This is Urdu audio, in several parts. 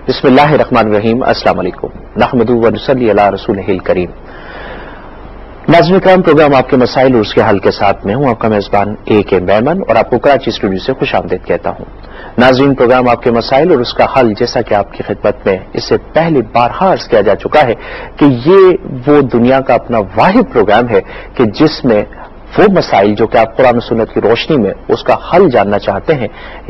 بسم اللہ الرحمن الرحیم، السلام علیکم، نحمدہ و نصلی علی رسولہ الکریم۔ ناظرین کرام، پروگرام آپ کے مسائل اور اس کے حل کے ساتھ میں ہوں، آپ کا میزبان AK میمن، اور آپ کو کراچی اسٹوڈیو سے خوش آمدید کہتا ہوں۔ ناظرین، پروگرام آپ کے مسائل اور اس کا حل، جیسا کہ آپ کی خدمت میں اس سے پہلے بارہا عرض کیا جا چکا ہے کہ یہ وہ دنیا کا اپنا واحد پروگرام ہے کہ جس میں وہ مسائل جو کہ آپ قرآن و سنت کی روشنی میں اس کا حل جاننا چاہتے ہیں،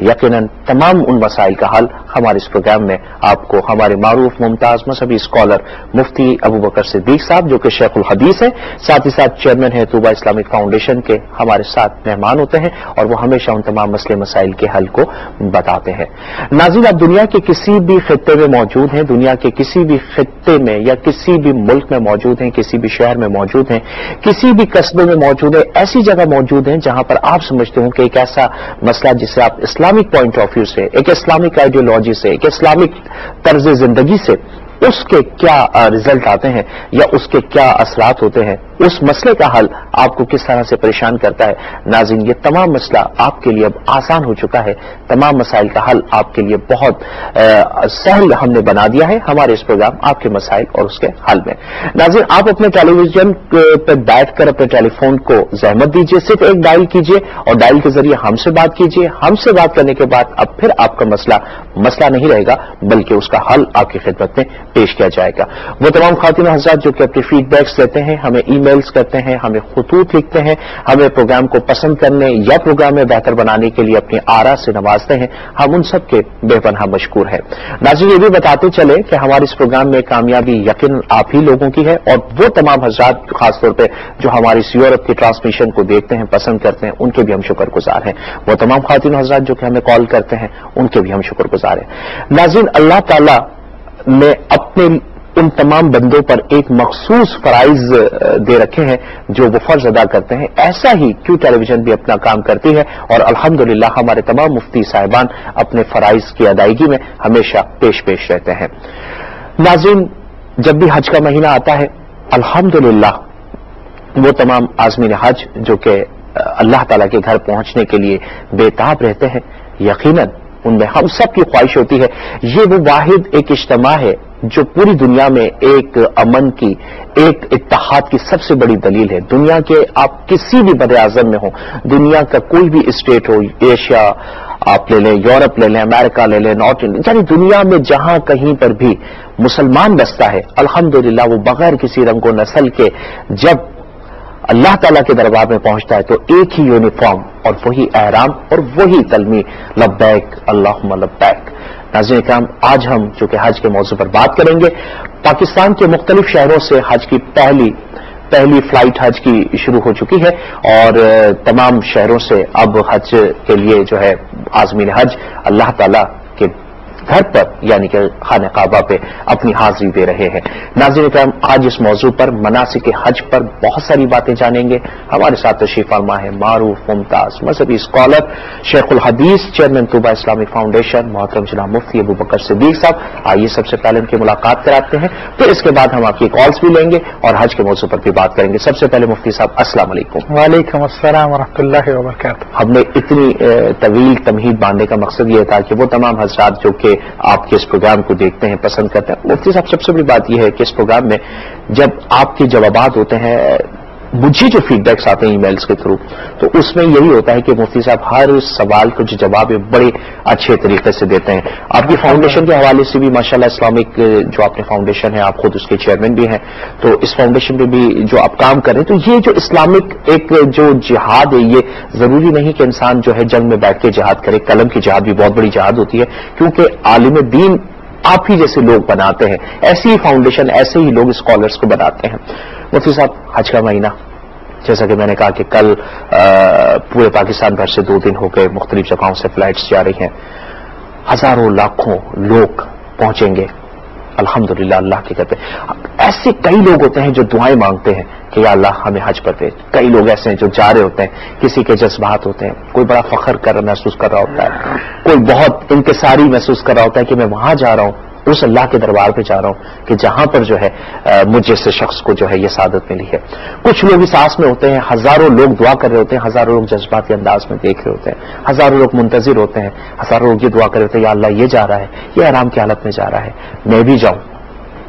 یقیناً تمام ان مسائل کا حل ہمارے اس پروگرام میں آپ کو ہمارے معروف ممتاز مذہبی اسکالر مفتی ابوبکر صدیق صاحب، جو کہ شیخ الحدیث ہیں، ساتھ ہی ساتھ چیئرمین ہیں طوبہ اسلامک فاؤنڈیشن کے، ہمارے ساتھ مہمان ہوتے ہیں اور وہ ہمیشہ ان تمام مسئلے مسائل کے حل کو بتاتے ہیں۔ ناظرین، آپ دنیا کے کسی بھی خطے میں موجود ہیں، دنیا کے کسی بھی خطے میں یا کسی بھی ملک میں موجود ہیں، کسی بھی شہر میں موجود ہیں، کسی بھی قصبے میں موجود ہیں، ایسی جگہ موجود ہیں جہاں پر آپ سمجھتے ہوں کہ ایک ایسا مسئلہ جسے آپ اسلامک پوائنٹ آف ویو سے، ایک اسلامک آئیڈیالوجی سے، ایک اسلامک طرز زندگی سے اس کے کیا رزلٹ آتے ہیں یا اس کے کیا اثرات ہوتے ہیں، اس مسئلے کا حل آپ کو کس طرح سے پریشان کرتا ہے۔ ناظرین، یہ تمام مسئلہ آپ کے لیے اب آسان ہو چکا ہے، تمام مسائل کا حل آپ کے لیے بہت سہل ہم نے بنا دیا ہے ہمارے اس پروگرام آپ کے مسائل اور اس کے حل میں۔ ناظرین، آپ اپنے ٹیلی ویژن پہ بیٹھ کر اپنے ٹیلی فون کو زحمت دیجیے، صرف ایک ڈائل کیجیے اور ڈائل کے ذریعے ہم سے بات کیجیے۔ ہم سے بات کرنے کے بعد اب پھر آپ کا مسئلہ نہیں رہے گا، بلکہ اس کا حل آپ کی خدمت میں پیش کیا جائے گا۔ وہ تمام خواتین حضرات جو کہ اپنی فیڈ بیکس دیتے ہیں، ہمیں ای میلز کرتے ہیں، ہمیں خطوط لکھتے ہیں، ہمیں پروگرام کو پسند کرنے یا پروگرام میں بہتر بنانے کے لیے اپنی آرا سے نوازتے ہیں، ہم ان سب کے بے پناہ مشکور ہیں۔ ناظرین، یہ بھی بتاتے چلے کہ ہمارے اس پروگرام میں کامیابی یقیناً آپ ہی لوگوں کی ہے، اور وہ تمام حضرات خاص طور پہ جو ہماری اس یورپ کی ٹرانسمیشن کو دیکھتے ہیں، پسند کرتے ہیں، ان کے بھی ہم شکر گزار ہیں۔ وہ تمام خواتین حضرات جو کہ ہمیں کال کرتے ہیں، ان کے بھی ہم شکر گزار ہیں۔ ناظرین، اللہ تعالی نے اپنے ان تمام بندوں پر ایک مخصوص فرائض دے رکھے ہیں جو وہ فرض ادا کرتے ہیں۔ ایسا ہی کیوں ٹیلی ویژن بھی اپنا کام کرتی ہے، اور الحمدللہ ہمارے تمام مفتی صاحبان اپنے فرائض کی ادائیگی میں ہمیشہ پیش رہتے ہیں۔ ناظرین، جب بھی حج کا مہینہ آتا ہے، الحمدللہ وہ تمام عازمین حج جو کہ اللہ تعالیٰ کے گھر پہنچنے کے لیے بے تاب رہتے ہیں، یقیناً ان میں ہم سب کی خواہش ہوتی ہے، یہ وہ واحد ایک اجتماع ہے جو پوری دنیا میں ایک امن کی، ایک اتحاد کی سب سے بڑی دلیل ہے۔ دنیا کے آپ کسی بھی بر اعظم میں ہوں، دنیا کا کوئی بھی اسٹیٹ ہو، ایشیا آپ لے لیں، یورپ لے لیں، امریکہ لے لیں، نارتھ انڈیا، یعنی دنیا میں جہاں کہیں پر بھی مسلمان بستا ہے، الحمدللہ وہ بغیر کسی رنگ و نسل کے جب اللہ تعالیٰ کے دربار میں پہنچتا ہے تو ایک ہی یونیفارم اور وہی احرام اور وہی کلمی لبیک اللہم لبیک۔ ناظرین اکرام، آج ہم جو کہ حج کے موضوع پر بات کریں گے، پاکستان کے مختلف شہروں سے حج کی پہلی فلائٹ حج کی شروع ہو چکی ہے، اور تمام شہروں سے اب حج کے لیے جو ہے عازمین حج اللہ تعالیٰ کے گھر پر یعنی کہ خانہ کعبہ پہ اپنی حاضری دے رہے ہیں۔ ناظرین کرام، آج اس موضوع پر مناسک حج پر بہت ساری باتیں جانیں گے۔ ہمارے ساتھ تشریف فرما ہے معروف ممتاز مذہبی اسکالر شیخ الحدیث، چیئرمین طوبہ اسلامک فاؤنڈیشن، محترم جناب مفتی ابوبکر صدیق صاحب۔ آئیے سب سے پہلے ان کی ملاقات کراتے ہیں، پھر اس کے بعد ہم آپ کی کالز بھی لیں گے اور حج کے موضوع پر بھی بات کریں گے۔ سب سے پہلے مفتی صاحب السلام علیکم۔ وعلیکم السلام ورحمۃ اللہ وبرکاتہ۔ ہم نے اتنی طویل تمہید باندھنے کا مقصد یہ تھا کہ وہ تمام حضرات جو کہ آپ کے اس پروگرام کو دیکھتے ہیں، پسند کرتے ہیں، مفتی صاحب سب سے بڑی بات یہ ہے کہ اس پروگرام میں جب آپ کے جوابات ہوتے ہیں، مجھے جو فیڈ بیکس آتے ہیں ای میلز کے تھرو، تو اس میں یہی ہوتا ہے کہ مفتی صاحب ہر سوال کو جو جواب ہے بڑے اچھے طریقے سے دیتے ہیں۔ آپ کی فاؤنڈیشن کے حوالے سے بھی ماشاءاللہ اسلامک جو آپ نے فاؤنڈیشن ہے، آپ خود اس کے چیئرمین بھی ہیں، تو اس فاؤنڈیشن پہ بھی جو آپ کام کر رہے ہیں، تو یہ جو اسلامک ایک جو جہاد ہے، یہ ضروری نہیں کہ انسان جو ہے جنگ میں بیٹھ کے جہاد کرے، قلم کی جہاد بھی بہت بڑی جہاد ہوتی ہے، کیونکہ عالم دین آپ ہی جیسے لوگ بناتے ہیں، ایسی ہی فاؤنڈیشن، ایسے ہی لوگ اسکالرس کو بناتے ہیں۔ مفتی صاحب، حج کا مہینہ جیسا کہ میں نے کہا کہ کل پورے پاکستان بھر سے 2 دن ہو گئے، مختلف جگہوں سے فلائٹس جا رہی ہیں، ہزاروں لاکھوں لوگ پہنچیں گے الحمدللہ اللہ کے گھر پہ۔ ایسے کئی لوگ ہوتے ہیں جو دعائیں مانگتے ہیں کہ یا اللہ ہمیں حج پر بھیج۔ کئی لوگ ایسے ہیں جو جا رہے ہوتے ہیں، کسی کے جذبات ہوتے ہیں، کوئی بڑا فخر محسوس کر رہا ہوتا ہے، کوئی بہت انکساری محسوس کر رہا ہوتا ہے کہ میں وہاں جا رہا ہوں اس اللہ کے دربار پہ جا رہا ہوں کہ جہاں پر جو ہے مجھ جیسے شخص کو جو ہے یہ سعادت ملی ہے. کچھ لوگ اس آس میں ہوتے ہیں, ہزاروں لوگ دعا کر رہے ہوتے ہیں, ہزاروں لوگ جذباتی انداز میں دیکھ رہے ہوتے ہیں, ہزاروں لوگ منتظر ہوتے ہیں, ہزاروں لوگ یہ دعا کر رہے ہوتے ہیں یا اللہ یہ جا رہا ہے, یہ آرام کی حالت میں جا رہا ہے, میں بھی جاؤں.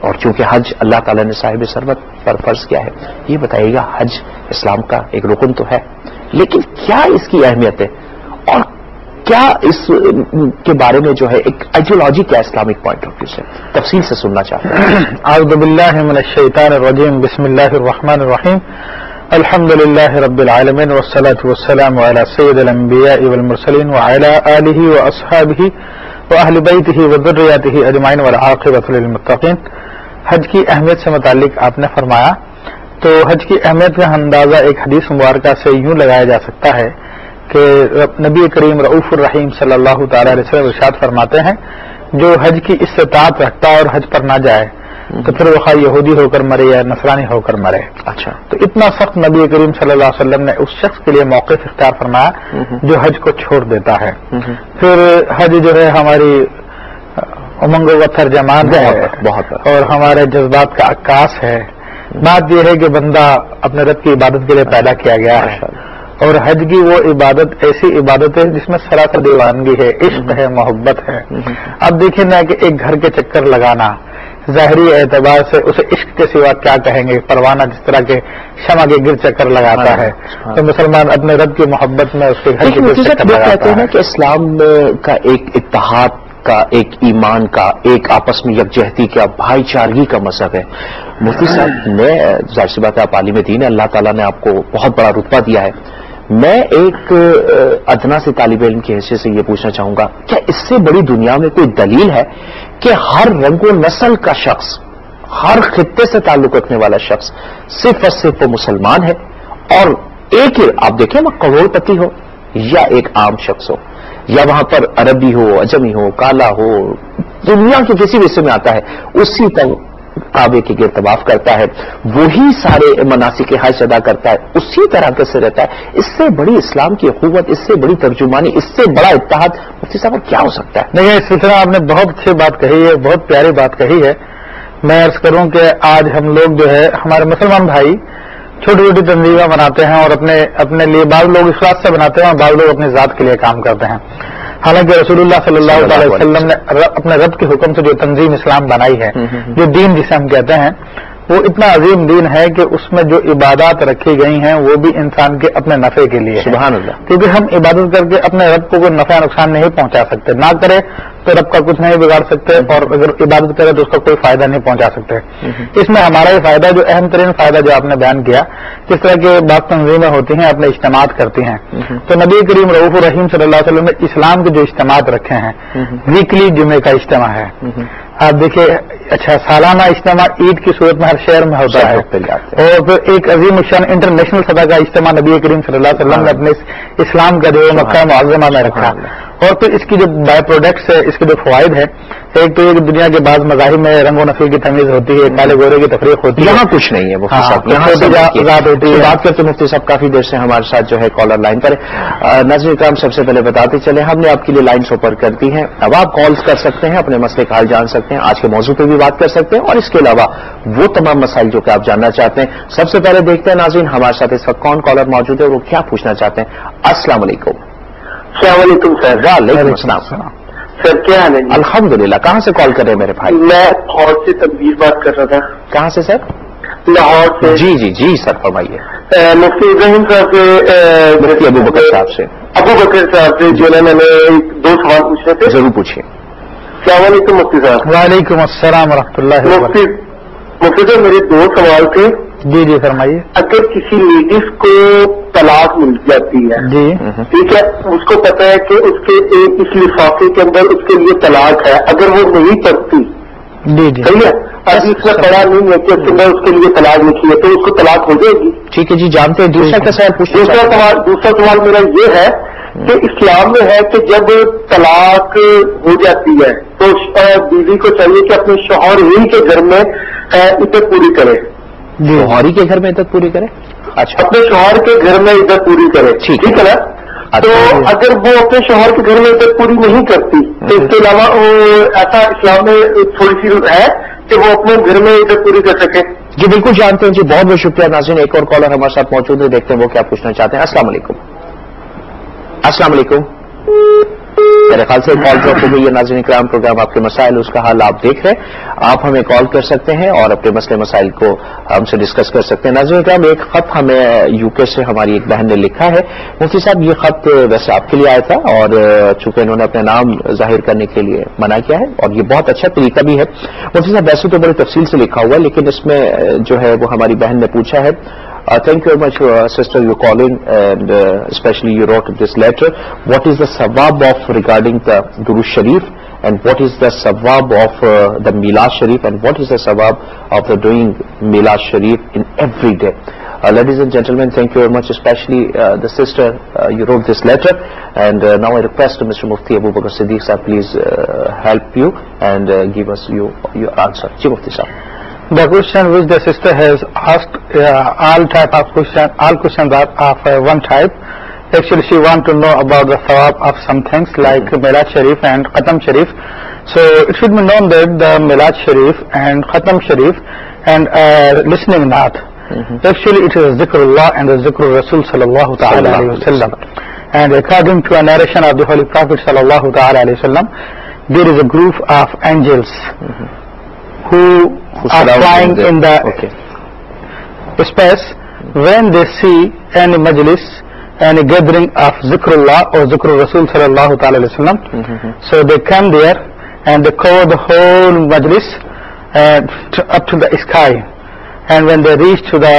اور چونکہ حج اللہ تعالیٰ نے صاحب ثروت پر فرض کیا ہے, یہ بتائیے گا حج اسلام کا ایک رکن تو ہے, لیکن کیا اس کی اہمیت ہے اور کیا اس کے بارے میں جو ہے ایک آئیڈیالوجی کیا اسلامک پوائنٹ آف ویو سے تفصیل سے سننا چاہتے ہیں. اعوذ باللہ من الشیطان الرجیم, بسم اللہ الرحمن الرحیم, الحمد للہ رب العالمین والصلاة والسلام علی سید الانبیاء والمرسلین وعلی آلہ واصحابہ واہل بیتہ وذریاتہ اجمعین والعاقبۃ للمتقین. حج کی اہمیت سے متعلق آپ نے فرمایا, تو حج کی اہمیت کا اندازہ ایک حدیث مبارکہ سے یوں لگایا جا سکتا ہے کہ نبی کریم رؤوف الرحیم صلی اللہ تعالی علیہ وسلم ارشاد فرماتے ہیں, جو حج کی استطاعت رکھتا ہے اور حج پر نہ جائے تو پھر وہ خواہ یہودی ہو کر مرے یا نصرانی ہو کر مرے. اچھا, تو اتنا سخت نبی کریم صلی اللہ علیہ وسلم نے اس شخص کے لیے موقف اختیار فرمایا جو حج کو چھوڑ دیتا ہے. پھر حج جو ہے ہماری امنگوں کا ترجمان ہے بہت اور ہمارے جذبات کا عکاس ہے. بات یہ ہے کہ بندہ اپنے رب کی عبادت کے لیے پیدا کیا گیا ہے, اور حج کی وہ عبادت ایسی عبادت ہے جس میں سراسر دیوانگی ہے, عشق ہے, محبت ہے. اب دیکھیں نا کہ ایک گھر کے چکر لگانا ظاہری اعتبار سے اسے عشق کے سوا کیا کہیں گے, پروانہ جس طرح کے شمع کے گر چکر لگاتا ہے تو مسلمان اپنے رب کی محبت میں اس کے گھر کے چکر لگاتا ہے. کہ اسلام کا ایک اتحاد کا, ایک ایمان کا, ایک آپس میں یکجہتی کا, بھائی چارگی کا مذہب ہے. مفتی صاحب, میں ظاہر سی بات ہے آپ عالم دین ہے, اللہ تعالیٰ نے آپ کو بہت بڑا رتبہ دیا ہے. میں ایک ادنا سے طالب علم کی حیثیت سے یہ پوچھنا چاہوں گا, کیا اس سے بڑی دنیا میں کوئی دلیل ہے کہ ہر رنگ و نسل کا شخص, ہر خطے سے تعلق رکھنے والا شخص صرف اور صرف وہ مسلمان ہے, اور ایک ہی آپ دیکھیں وہ کروڑ پتی ہو یا ایک عام شخص ہو, یا وہاں پر عربی ہو, اجمی ہو, کالا ہو, دنیا کے کسی بھی حصے میں آتا ہے, اسی طرح کعبے کے گرد طواف کرتا ہے, وہی سارے مناسک حج ادا کرتا ہے, اسی طرح سے رہتا ہے. اس سے بڑی اسلام کی قوت, اس سے بڑی ترجمانی, اس سے بڑا اتحاد مفتی صاحب کیا ہو سکتا ہے؟ نہیں, اس سلسلہ آپ نے بہت اچھی بات کہی ہے, بہت پیاری بات کہی ہے. میں عرض کروں کہ آج ہم لوگ جو ہے ہمارے مسلمان بھائی چھوٹی چھوٹی تنظیمیں بناتے ہیں اور اپنے لیے, بعض لوگ اخلاص سے بناتے ہیں اور بعض لوگ اپنی ذات کے لیے کام کرتے ہیں. حالانکہ رسول اللہ صلی اللہ علیہ وسلم نے اپنے رب کے حکم سے جو تنظیم اسلام بنائی ہے, جو دین جسے ہم کہتے ہیں, وہ اتنا عظیم دین ہے کہ اس میں جو عبادات رکھی گئی ہیں وہ بھی انسان کے اپنے نفع کے لیے. سبحان اللہ. کیونکہ ہم عبادت کر کے اپنے رب کو کوئی نفع نقصان نہیں پہنچا سکتے, نہ کرے تو رب کا کچھ نہیں بگاڑ سکتے, اور اگر عبادت کرے تو اس کا کوئی فائدہ نہیں پہنچا سکتے. اس میں ہمارا یہ فائدہ, جو اہم ترین فائدہ جو آپ نے بیان کیا, جس طرح کے بعض تنظیمیں ہوتی ہیں اپنے اجتماعات کرتی ہیں, تو نبی کریم رؤوف الرحیم صلی اللہ علیہ وسلم نے اسلام کے جو اجتماعات رکھے ہیں, ویکلی جمعے کا اجتماع ہے, آپ دیکھیں, اچھا سالانہ اجتماع عید کی صورت میں ہر شہر میں ہوتا ہے, اور پھر ایک عظیم الشان انٹرنیشنل سطح کا اجتماع نبی کریم صلی اللہ علیہ وسلم نے اپنے اسلام کا جو مکہ معظمہ میں رکھا. اور پھر اس کی جو بائی پروڈکٹس ہے, اس کے جو فوائد ہیں, ایک تو یہ کہ دنیا کے بعض مذاہب میں رنگ و نسل کی تمیز ہوتی ہے, کالے گورے کی تفریق ہوتی ہے, یہاں کچھ نہیں ہے. مفتی صاحب یہاں آزاد ہوتی ہے. بات کرتے مفتی صاحب کافی دیر سے ہمارے ساتھ جو ہے کالر لائن پر. ناظرین کرام, سب سے پہلے بتاتے چلیں, ہم نے آپ کے لیے لائنس اوپن کر دی ہیں, اب آپ کالز کر سکتے ہیں, اپنے مسئلے کا حل جان سکتے ہیں, آج کے موضوع پہ بھی بات کر سکتے ہیں, اور اس کے علاوہ وہ تمام مسائل جو کہ آپ جاننا چاہتے ہیں. سب سے پہلے دیکھتے ہیں ناظرین ہمارے ساتھ اس وقت کون کالر موجود ہے اور وہ کیا پوچھنا چاہتے ہیں. السلام علیکم. السلام علیکم سر. وعلیکم السلام سر, کیا حال ہے؟ الحمدللہ. کہاں سے کال کر رہے ہیں میرے بھائی؟ میں لاہور سے تنویر بات کر رہا تھا. کہاں سے سر؟ لاہور سے. جی جی جی سر فرمائیے. مفتی ابراہیم صاحب سے, مفتی ابو بکر صاحب سے. ابو بکر صاحب سے جو ہے میں نے 2 سوال پوچھنے تھے. ضرور پوچھیے. السلام علیکم مفتی صاحب. وعلیکم السلام ورحمۃ اللہ وبرکاتہ. مفتی صاحب میرے 2 سوال تھے. جی جی فرمائیے. اگر کسی لیڈیز کو طلاق مل جاتی ہے, جی ٹھیک ہے, اس کو پتا ہے کہ اس کے اس لفافے کے اندر اس کے لیے طلاق ہے, اگر وہ نہیں پڑھتی, جی جی صحیح ہے, ابھی اس میں پڑھا نہیں ہے کہ اس کے اندر اس کے لیے طلاق لکھی ہے, تو اس کو طلاق ہو جائے گی. ٹھیک ہے جی, جانتے ہیں. دوسرا کا سوال پوچھیں. دوسرا سوال میرا یہ ہے کہ اسلام میں ہے کہ جب طلاق ہو جاتی ہے تو بیوی کو چاہیے کہ اپنے شوہر ہی کے گھر میں عدت پوری کرے. شوہری کے گھر میں عدت پوری کرے. اچھا, اپنے شوہر کے گھر میں عدت پوری کرے, ٹھیک ہے نا. تو اگر وہ اپنے شوہر کے گھر میں عدت پوری نہیں کرتی تو اس کے علاوہ ایسا اسلام میں تھوڑی سی ہے کہ وہ اپنے گھر میں عزت پوری کر سکے. جی بالکل جانتے ہیں جی, بہت بہت شکریہ. ناظرین ایک اور کالر ہمارے ساتھ موجود ہے, دیکھتے ہیں وہ کیا پوچھنا چاہتے ہیں. السلام علیکم. السلام علیکم. میرے خیال سے کال ڈراپ ہو گئی ہے. ناظرین کرام, پروگرام آپ کے مسائل اس کا حل آپ دیکھ رہے ہیں. آپ ہمیں کال کر سکتے ہیں اور اپنے مسئلے مسائل کو ہم سے ڈسکس کر سکتے ہیں. ناظرین کرام, ایک خط ہمیں یو کے سے ہماری ایک بہن نے لکھا ہے. مفتی صاحب یہ خط ویسے آپ کے لیے آیا تھا اور چونکہ انہوں نے اپنا نام ظاہر کرنے کے لیے منع کیا ہے اور یہ بہت اچھا طریقہ بھی ہے. مفتی صاحب ویسے تو بڑی تفصیل سے لکھا ہوا ہے لیکن اس میں جو ہے وہ ہماری بہن نے پوچھا ہے. Thank you very much, sister, you call in and especially you wrote this letter. What is the sawab of regarding the Durood Sharif and what is the sawab of the Milad Sharif and what is the sawab of the doing Milad Sharif in every day? Ladies and gentlemen, thank you very much, especially the sister, you wrote this letter and now I request Mr. Mufti Abu Bakr Siddiq sir, please help you and give us your answer. Ji Mufti sir. The question which the sister has asked, all questions are of one type. Actually, she wants to know about the thawab of some things like Milad Sharif and Khatam Sharif. So it should be known that the Milad Sharif and Khatam Sharif and listening naat, actually it is Zikrullah and the Zikrul Rasul sallallahu ta'ala alayhi wa sallam. And according to a narration of the Holy Prophet sallallahu ta'ala alayhi wa sallam, there is a group of angels who are flying in the space. When they see any majlis, any gathering of Zikrullah or Zikrul Rasul sallallahu ta'ala alayhi wa sallam, so they come there and they cover the whole majlis up to the sky. And when they reach to the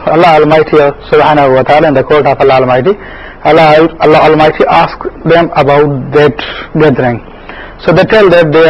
Allah Almighty subhanahu wa ta'ala in the court of Allah Almighty, Allah Almighty asks them about that gathering. So they tell that they are